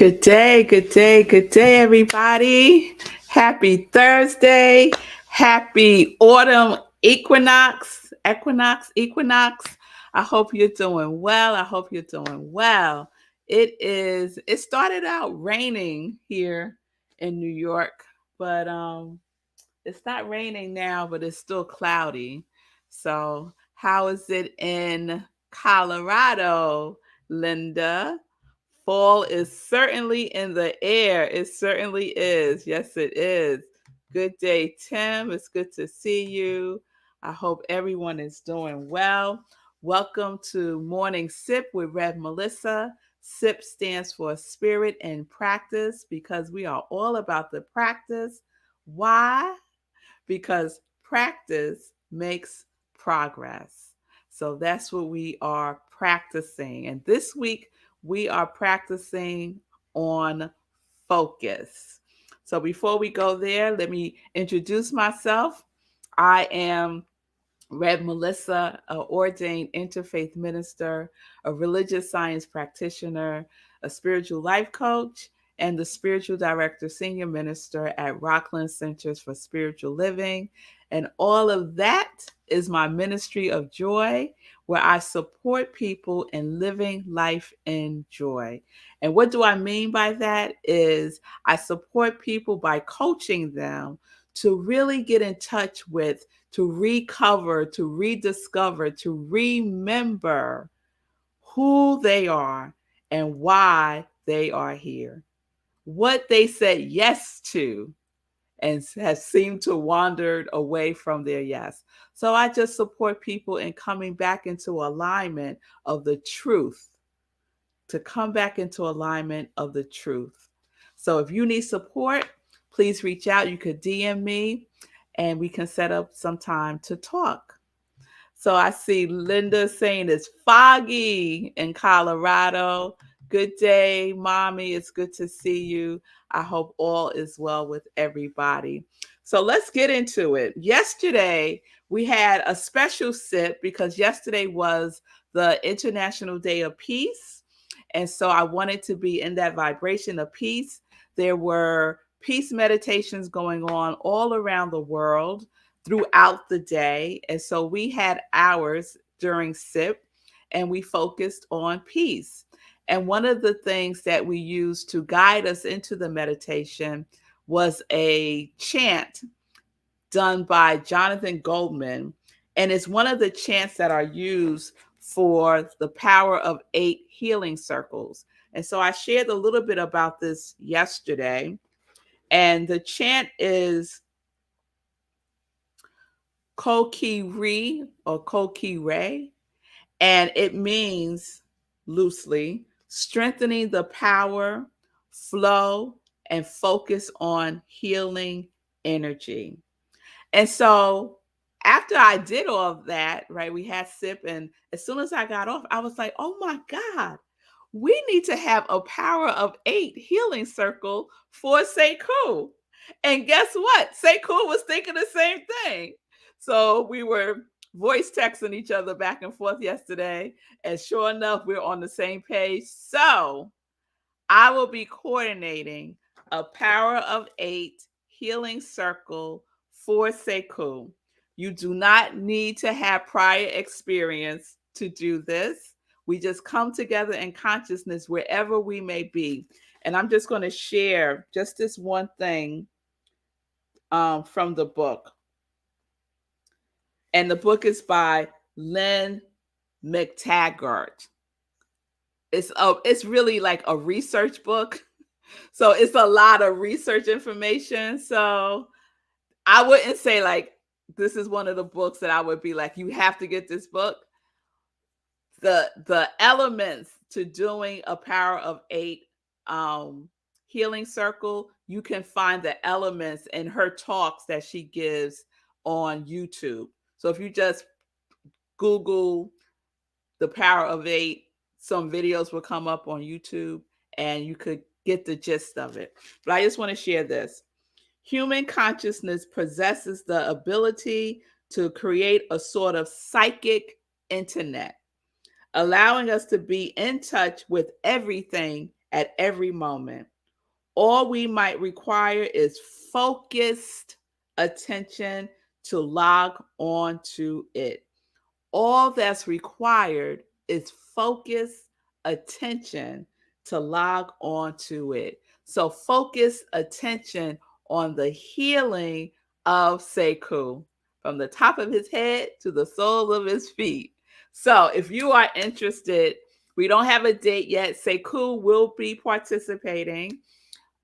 Good day, good day, good day, everybody. Happy Thursday. Happy autumn equinox. I hope you're doing well. I hope you're doing well. It started out raining here in New York, but it's not raining now, but it's still cloudy. So, how is it in Colorado, Linda? Fall is certainly in the air. It certainly is. Yes, it is. Good day, Tim. It's good to see you. I hope everyone is doing well. Welcome to Morning Sip with Rev Melissa. SIP stands for Spirit and Practice because we are all about the practice. Why? Because practice makes progress. So that's what we are practicing. And this week, we are practicing on focus. So before we go there, let me introduce myself. I am Rev Melissa, an ordained interfaith minister, a religious science practitioner, a spiritual life coach, and the spiritual director, senior minister at Rockland Centers for Spiritual Living. And all of that is my ministry of joy, where I support people in living life in joy. And what do I mean by that is I support people by coaching them to really get in touch with, to recover, to rediscover, to remember who they are and why they are here, what they said yes to and has seemed to wandered away from their yes. So I just support people in coming back into alignment of the truth, to come back into alignment of the truth. So if you need support, please reach out. You could DM me and we can set up some time to talk. So I see Linda saying it's foggy in Colorado. Good day, mommy. It's good to see you. I hope all is well with everybody. So let's get into it. Yesterday, we had a special sip because yesterday was the International Day of Peace. And so I wanted to be in that vibration of peace. There were peace meditations going on all around the world throughout the day. And so we had hours during SIP and we focused on peace. And one of the things that we used to guide us into the meditation was a chant done by Jonathan Goldman. And it's one of the chants that are used for the Power of 8 healing circles. And so I shared a little bit about this yesterday. And the chant is Koki-Re or Koki-Re, and it means loosely strengthening the power, flow, and focus on healing energy. And so after I did all of that, right, we had SIP, and as soon as I got off, I was like, oh my God, we need to have a Power of 8 healing circle for Sekou. And guess what? Sekou was thinking the same thing. So we were voice texting each other back and forth yesterday. And sure enough, we're on the same page. So I will be coordinating a Power of 8 healing circle for Sekou. You do not need to have prior experience to do this. We just come together in consciousness wherever we may be. And I'm just going to share just this one thing from the book. And the book is by Lynn McTaggart. It's really like a research book. So it's a lot of research information. So I wouldn't say like this is one of the books that I would be like, you have to get this book. The elements to doing a Power of 8 healing circle, you can find the elements in her talks that she gives on YouTube. So if you just Google the Power of 8, some videos will come up on YouTube and you could get the gist of it. But I just want to share this. Human consciousness possesses the ability to create a sort of psychic internet, allowing us to be in touch with everything at every moment. All we might require is focused attention to log on to it. All that's required is focus, attention to log on to it. So focus attention on the healing of Sekou from the top of his head to the soles of his feet. So if you are interested, we don't have a date yet. Sekou will be participating.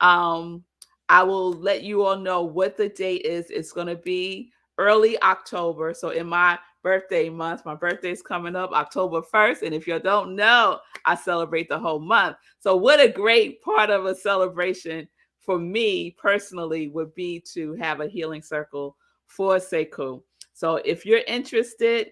um, I will let you all know what the date is. It's going to be early October. So in my birthday month, my birthday is coming up October 1st. And if you don't know, I celebrate the whole month. So what a great part of a celebration for me personally would be to have a healing circle for Sekou. So if you're interested,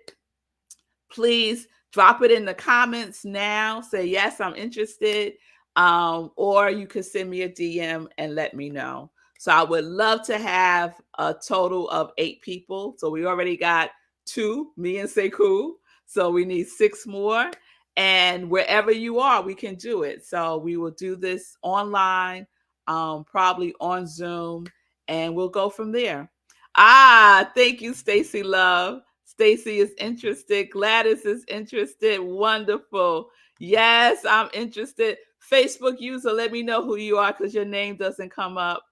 please drop it in the comments now. Say, yes, I'm interested. Or you could send me a DM and let me know. So I would love to have a total of 8 people. So we already got 2, me and Sekou. So we need 6 more. And wherever you are, we can do it. So we will do this online, probably on Zoom, and we'll go from there. Thank you, Stacy Love. Stacy is interested. Gladys is interested. Wonderful. Yes, I'm interested. Facebook user, let me know who you are because your name doesn't come up.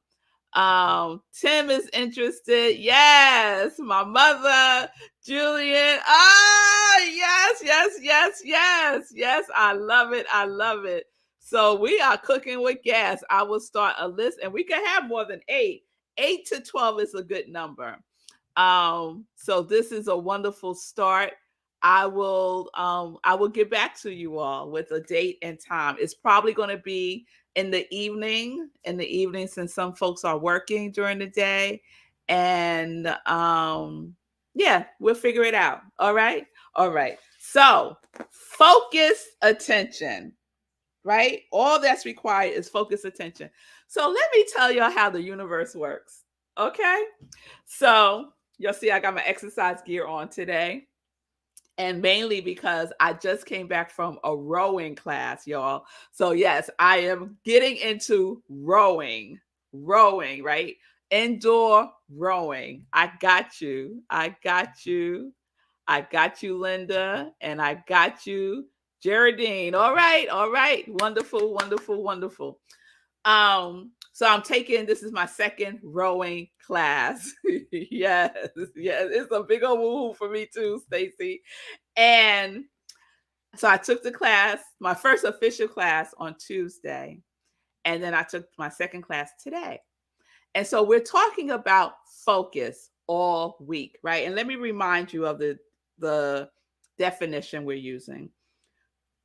Tim is interested. Yes, my mother, Julian. Yes, yes, yes, yes, yes. I love it. I love it. So we are cooking with gas. I will start a list, and we can have more than 8. 8 to 12 is a good number. So this is a wonderful start. I will get back to you all with a date and time. It's probably going to be in the evening since some folks are working during the day. And yeah, we'll figure it out. All right. All right. So focus attention, right? All that's required is focus attention. So let me tell y'all how the universe works. Okay. So you'll see I got my exercise gear on today. And mainly because I just came back from a rowing class, y'all. So yes, I am getting into rowing, right? Indoor rowing. I got you. I got you. I got you, Linda. And I got you, Geraldine. All right. All right. Wonderful, wonderful, wonderful. So I'm taking, this is my second rowing class. Yes, yes, it's a big old woo for me too, Stacy. And so I took the class, my first official class on Tuesday, and then I took my second class today. And so we're talking about focus all week, right? And let me remind you of the definition we're using.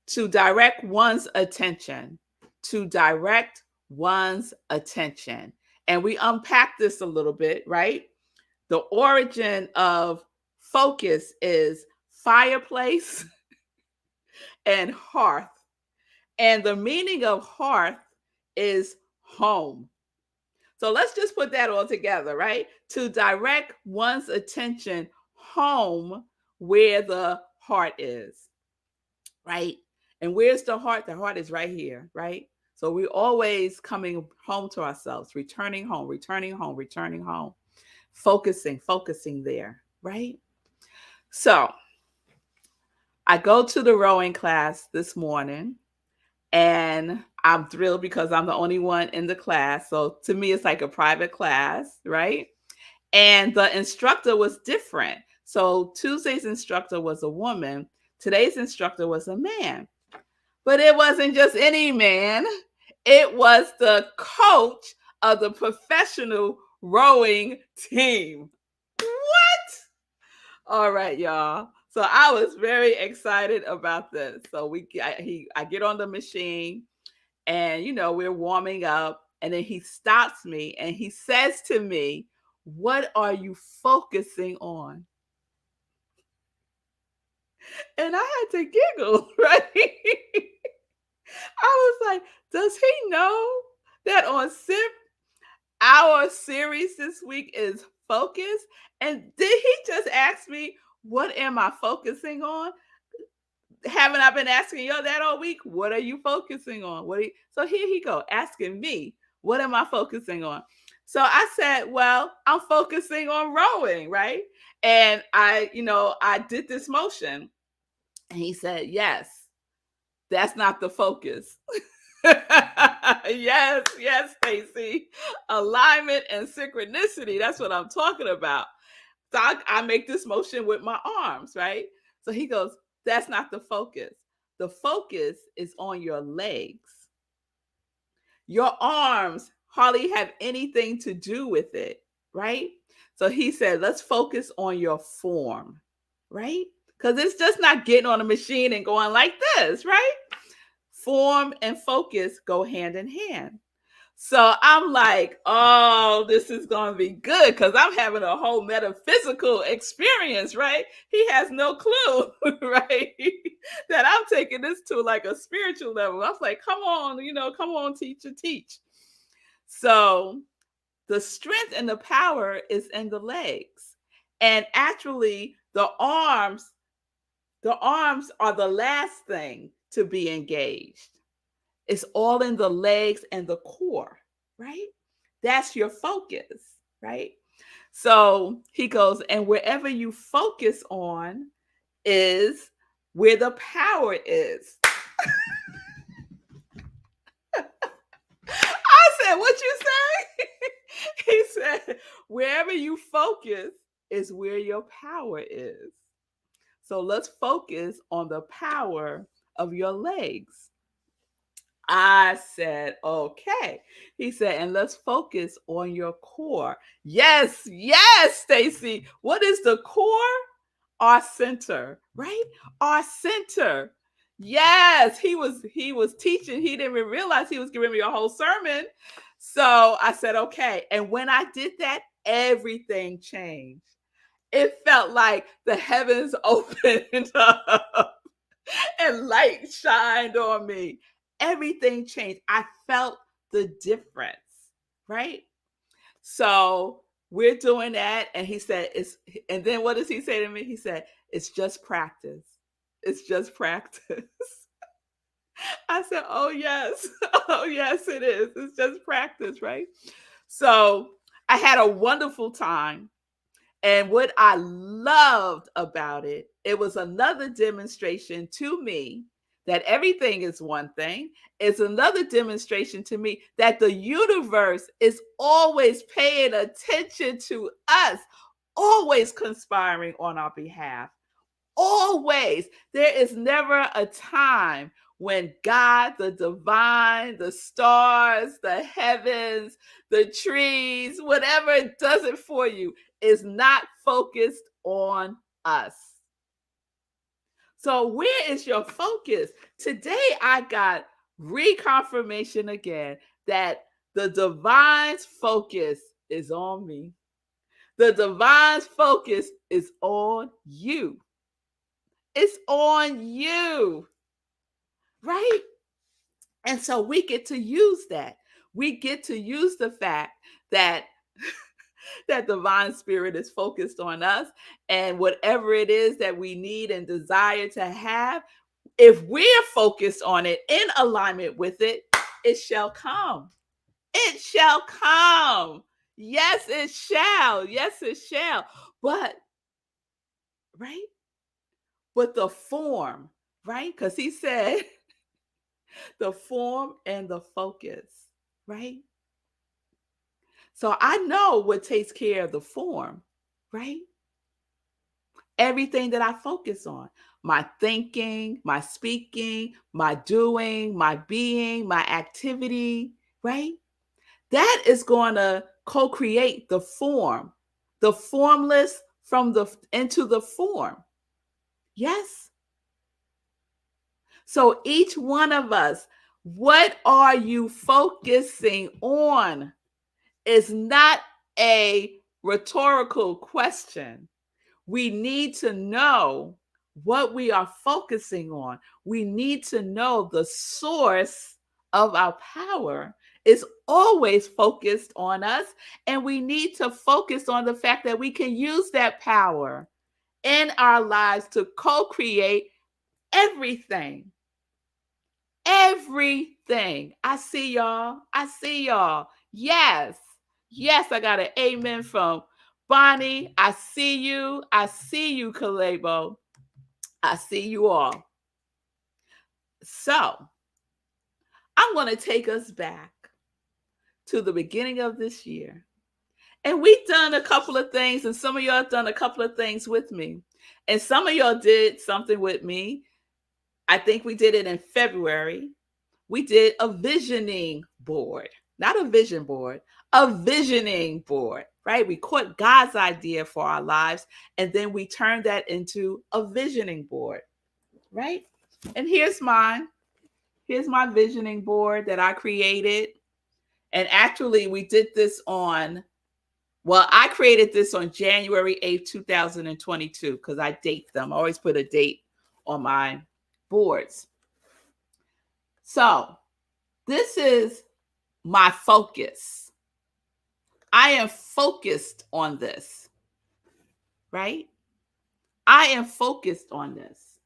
To direct one's attention, to direct one's attention. And we unpack this a little bit, right? The origin of focus is fireplace and hearth. And the meaning of hearth is home. So let's just put that all together, right? To direct one's attention home where the heart is, right? And where's the heart? The heart is right here, right? So we're always coming home to ourselves, returning home, returning home, returning home, focusing there, right? So I go to the rowing class this morning, and I'm thrilled because I'm the only one in the class. So to me, it's like a private class, right? And the instructor was different. So Tuesday's instructor was a woman. Today's instructor was a man. But it wasn't just any man. It was the coach of the professional rowing team. What? All right, y'all. So I was very excited about this. So I get on the machine, and we're warming up, and then he stops me and he says to me, "What are you focusing on?" And I had to giggle, right? I was like, does he know that on SIP, our series this week is focus? And did he just ask me, what am I focusing on? Haven't I been asking you that all week? What are you focusing on? So here he go asking me, what am I focusing on? So I said, well, I'm focusing on rowing, right? And I did this motion. And he said, yes, that's not the focus. Yes, Stacy. Alignment and synchronicity. That's what I'm talking about. So I make this motion with my arms, right? So he goes, that's not the focus. The focus is on your legs. Your arms hardly have anything to do with it, right? So he said, let's focus on your form, right? Because it's just not getting on a machine and going like this, right? Form and focus go hand in hand. So I'm like, oh, this is going to be good because I'm having a whole metaphysical experience, right? He has no clue, right? That I'm taking this to like a spiritual level. I was like, come on, come on, teacher, teach. So the strength and the power is in the legs. And actually, the arms are the last thing to be engaged. It's all in the legs and the core, right? That's your focus, right? So he goes, and wherever you focus on is where the power is. I said, what you say? He said, wherever you focus is where your power is. So let's focus on the power of your legs. I said, okay. He said, and let's focus on your core. Yes, Stacy. What is the core? Our center, right? Our center. Yes, he was teaching. He didn't even realize he was giving me a whole sermon. So I said, okay. And when I did that, everything changed. It felt like the heavens opened up and light shined on me. Everything changed. I felt the difference, right? So we're doing that. And he said, and then what does he say to me? He said, it's just practice. It's just practice. I said, oh, yes. Oh, yes, it is. It's just practice, right? So I had a wonderful time. And what I loved about it, it was another demonstration to me that everything is one thing. It's another demonstration to me that the universe is always paying attention to us, always conspiring on our behalf. Always. There is never a time when God, the divine, the stars, the heavens, the trees, whatever does it for you, is not focused on us. So, where is your focus? Today, I got reconfirmation again that the divine's focus is on me. The divine's focus is on you. It's on you, right? And so we get to use that. We get to use the fact that that divine spirit is focused on us, and whatever it is that we need and desire to have, if we're focused on it, in alignment with it, it shall come. It shall come. Yes, it shall. Yes, it shall. But, right? But the form, right? Because he said the form and the focus, right? So I know what takes care of the form, right? Everything that I focus on, my thinking, my speaking, my doing, my being, my activity, right? That is going to co-create the form, the formless from the into the form. Yes. So each one of us, what are you focusing on? Is not a rhetorical question. We need to know what we are focusing on. We need to know the source of our power is always focused on us. And we need to focus on the fact that we can use that power in our lives to co create Everything. Everything. I see y'all. I see y'all. Yes. Yes, I got an amen from Bonnie. I see you. I see you, Kalebo. I see you all. So I'm going to take us back to the beginning of this year. And we've done a couple of things, and some of y'all have done a couple of things with me. And some of y'all did something with me. I think we did it in February. We did a visioning board, not a vision board, a visioning board, right? We caught God's idea for our lives, and then we turned that into a visioning board, right? And here's mine. Here's my visioning board that I created. And actually, we did this on, well, I created this on January 8th, 2022, because I date them. I always put a date on my boards. So this is my focus. I am focused on this, right? I am focused on this.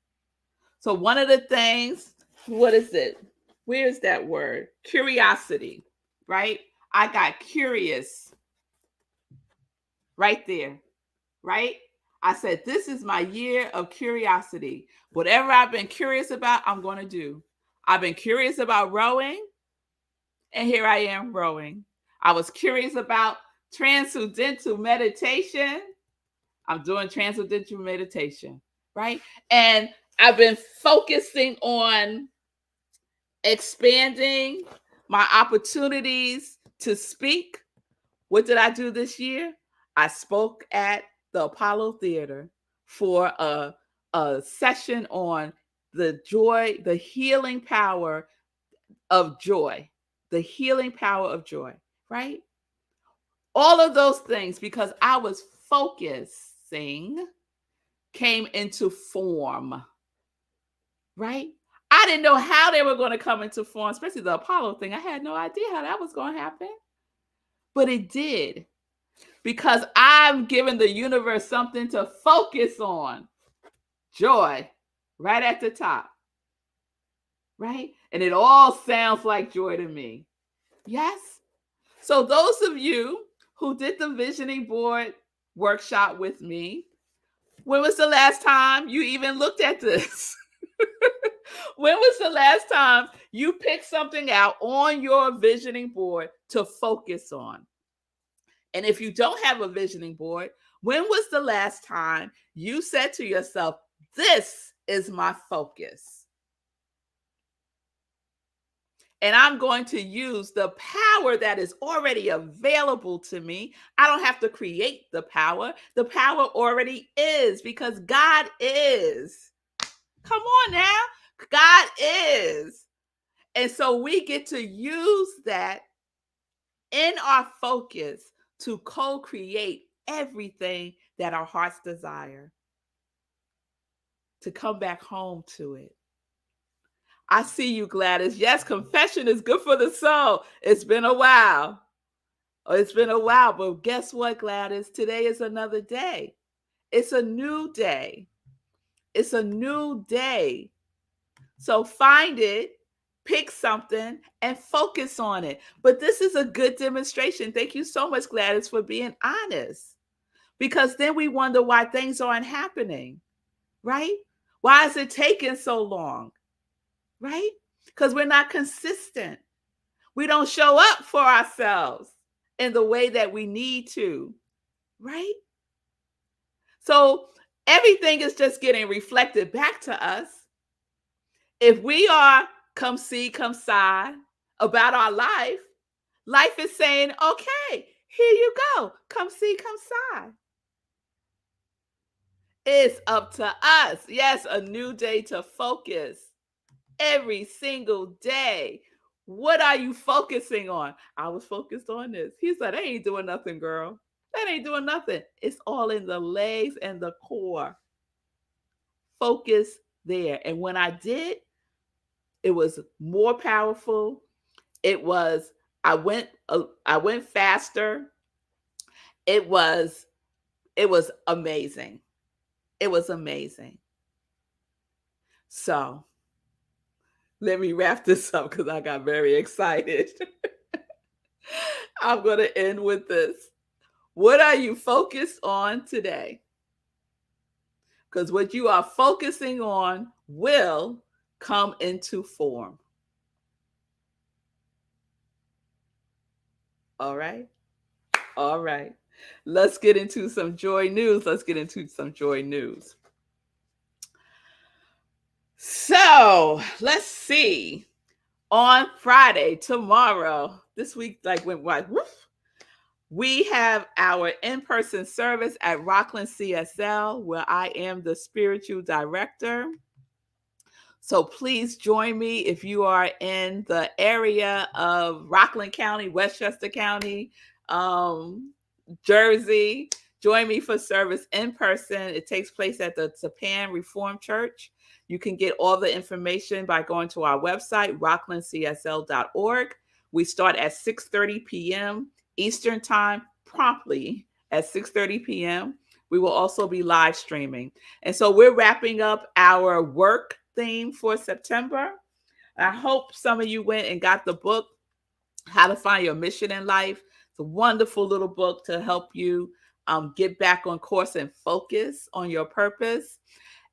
So one of the things, what is it? Where's that word? Curiosity, right? I got curious right there, right? I said, this is my year of curiosity. Whatever I've been curious about, I'm going to do. I've been curious about rowing, and here I am rowing. I was curious about transcendental meditation. I'm doing transcendental meditation, right? And I've been focusing on expanding my opportunities to speak. What did I do this year? I spoke at the Apollo Theater for a session on the joy, the healing power of joy, the healing power of joy, right? All of those things, because I was focusing, came into form, right? I didn't know how they were going to come into form, especially the Apollo thing. I had no idea how that was going to happen, but it did, because I'm giving the universe something to focus on. Joy, right at the top, right? And it all sounds like joy to me. Yes? So those of you who did the visioning board workshop with me, when was the last time you even looked at this? When was the last time you picked something out on your visioning board to focus on? And if you don't have a visioning board, when was the last time you said to yourself, this is my focus? And I'm going to use the power that is already available to me. I don't have to create the power. The power already is, because God is. Come on now. God is. And so we get to use that in our focus to co-create everything that our hearts desire, to come back home to it. I see you, Gladys. Yes, confession is good for the soul. It's been a while. It's been a while, but guess what, Gladys? Today is another day. It's a new day. It's a new day. So find it, pick something, and focus on it. But this is a good demonstration. Thank you so much, Gladys, for being honest. Because then we wonder why things aren't happening, right? Why is it taking so long, right? Because we're not consistent. We don't show up for ourselves in the way that we need to, right? So everything is just getting reflected back to us. If we are come see, come sigh about our life, life is saying, okay, here you go. Come see, come sigh. It's up to us. Yes, a new day to focus every single day. What are you focusing on? I was focused on this. He said, I ain't doing nothing, girl. That ain't doing nothing. It's all in the legs and the core. Focus there. And when I did, it was more powerful. It was, I went faster. It was amazing. It was amazing. So let me wrap this up because I got very excited. I'm going to end with this. What are you focused on today? Because what you are focusing on will come into form. All right. All right. Let's get into some joy news. Let's get into some joy news. So let's see. On Friday, tomorrow, this week like went right. Woof, we have our in-person service at Rockland CSL, where I am the spiritual director. So please join me if you are in the area of Rockland County, Westchester County, um, Jersey. Join me for service in person. It takes place at the Tapan Reformed Church. You can get all the information by going to our website, rocklandcsl.org. We start at 6:30 p.m. Eastern Time, promptly at 6:30 p.m. We will also be live streaming. And so we're wrapping up our work theme for September. I hope some of you went and got the book, How to Find Your Mission in Life. It's a wonderful little book to help you get back on course and focus on your purpose.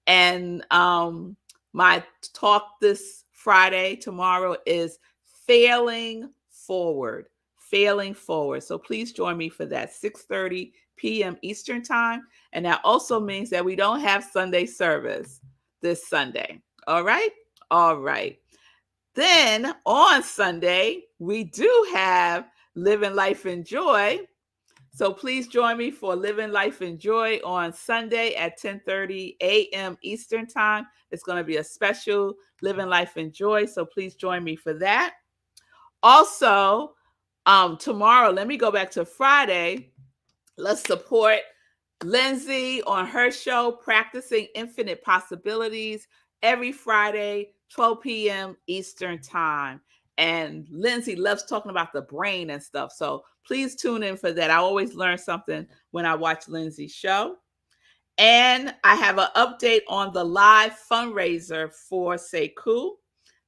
And my talk this Friday, tomorrow, is Failing Forward. Failing Forward. So please join me for that, 6:30 p.m. Eastern Time. And that also means that we don't have Sunday service this Sunday. All right? All right. Then on Sunday, we do have Living Life in Joy. So please join me for Living Life in Joy on Sunday at 10:30 a.m. Eastern Time. It's going to be a special Living Life in Joy. So please join me for that. Also, tomorrow, let me go back to Friday. Let's support Lindsay on her show, Practicing Infinite Possibilities, every Friday, 12 p.m. Eastern Time. And Lindsay loves talking about the brain and stuff. So please tune in for that. I always learn something when I watch Lindsay's show. And I have an update on the live fundraiser for Sekou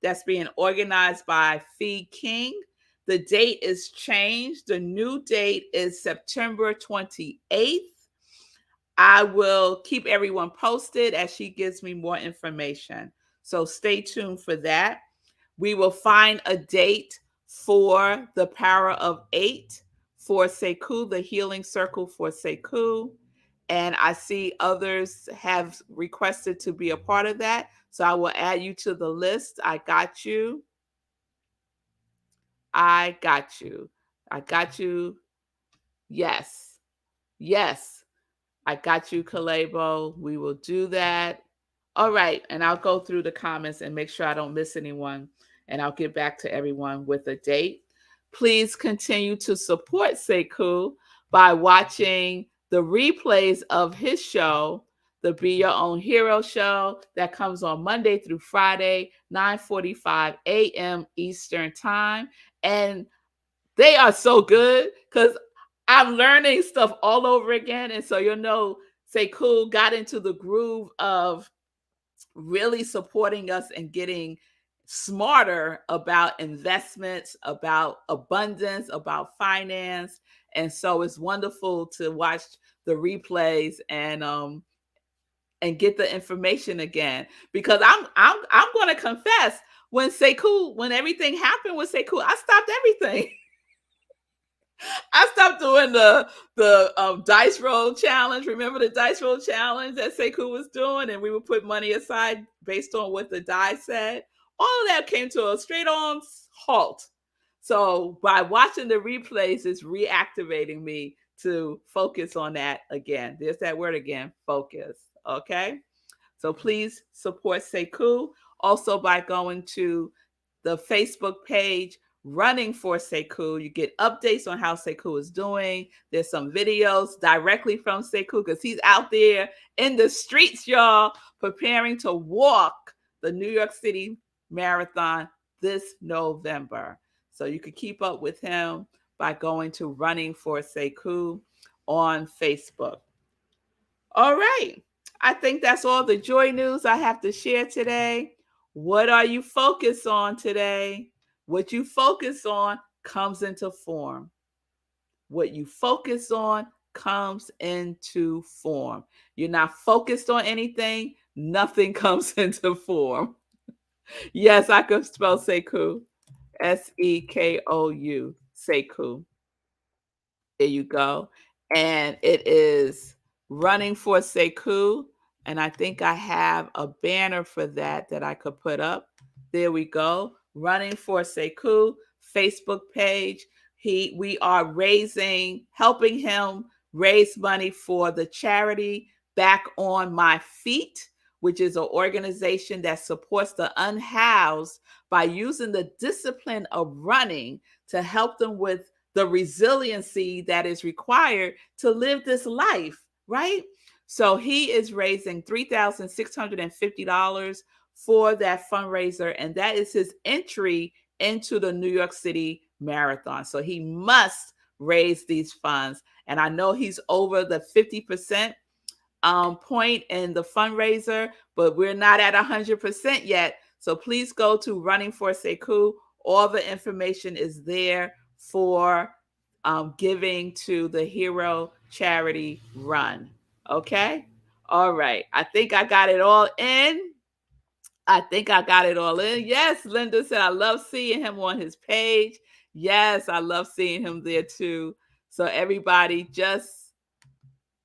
that's being organized by Fee King. The date is changed. The new date is September 28th. I will keep everyone posted as she gives me more information. So stay tuned for that. We will find a date for the Power of Eight for Sekou, the Healing Circle for Sekou. And I see others have requested to be a part of that. So I will add you to the list. I got you. I got you. I got you. Yes. Yes. I got you, Kalebo. We will do that. All right. And I'll go through the comments and make sure I don't miss anyone. And I'll get back to everyone with a date. Please continue to support Sekou by watching the replays of his show, the Be Your Own Hero show, that comes on Monday through Friday, 9:45 a.m. Eastern Time. And they are so good because I'm learning stuff all over again. And so Sekou got into the groove of really supporting us and getting smarter about investments, about abundance, about finance. And so it's wonderful to watch the replays and get the information again. Because I'm going to confess, when everything happened with Sekou, I stopped everything. I stopped doing the dice roll challenge. Remember the dice roll challenge that Sekou was doing, and we would put money aside based on what the die said. All of that came to a straight-on halt. So by watching the replays, it's reactivating me to focus on that again. There's that word again, focus. Okay. So please support Sekou also by going to the Facebook page Running for Sekou. You get updates on how Sekou is doing. There's some videos directly from Sekou because he's out there in the streets, y'all, preparing to walk the New York City Marathon this November. So you can keep up with him by going to Running for Sekou on Facebook. All right. I think that's all the joy news I have to share today. What are you focused on today? What you focus on comes into form. What you focus on comes into form. You're not focused on anything, nothing comes into form. Yes, I could spell Sekou. Sekou. Sekou. There you go. And it is running for Sekou. And I think I have a banner for that that I could put up. There we go. Running for Sekou Facebook page. We are helping him raise money for the charity Back on My Feet, which is an organization that supports the unhoused by using the discipline of running to help them with the resiliency that is required to live this life, right? So he is raising $3,650 for that fundraiser, and that is his entry into the New York City Marathon. So he must raise these funds. And I know he's over the 50% point in the fundraiser, but we're not at 100% yet. So please go to Running for Sekou. All the information is there for giving to the Hero Charity Run. Okay? All right. I think I got it all in. Yes, Linda said, I love seeing him on his page. Yes, I love seeing him there too. So everybody just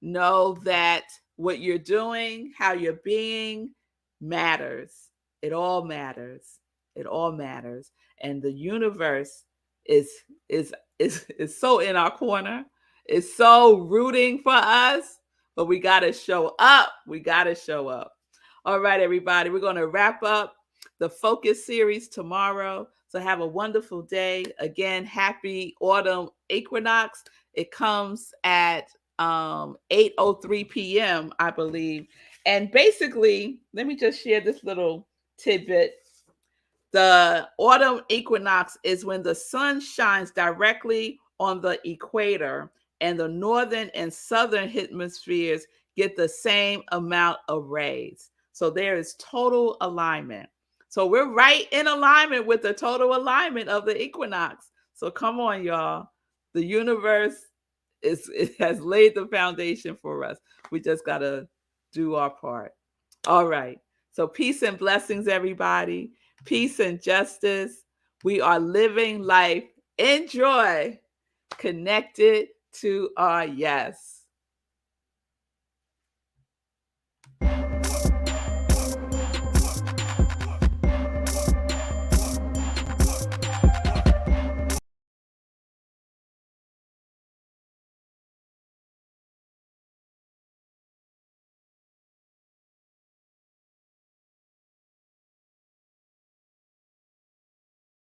know that what you're doing, how you're being matters. It all matters. It all matters. And the universe is is so in our corner. It's so rooting for us, but we got to show up. We got to show up. All right, everybody, we're going to wrap up the focus series tomorrow. So have a wonderful day. Again, happy autumn equinox. It comes at 8:03 p.m., I believe. And basically, let me just share this little tidbit. The autumn equinox is when the sun shines directly on the equator, and the northern and southern hemispheres get the same amount of rays. So there is total alignment. So we're right in alignment with the total alignment of the equinox. So come on, y'all. The universe it has laid the foundation for us. We just got to do our part. All right. So peace and blessings, everybody. Peace and justice. We are living life in joy, connected to our yes.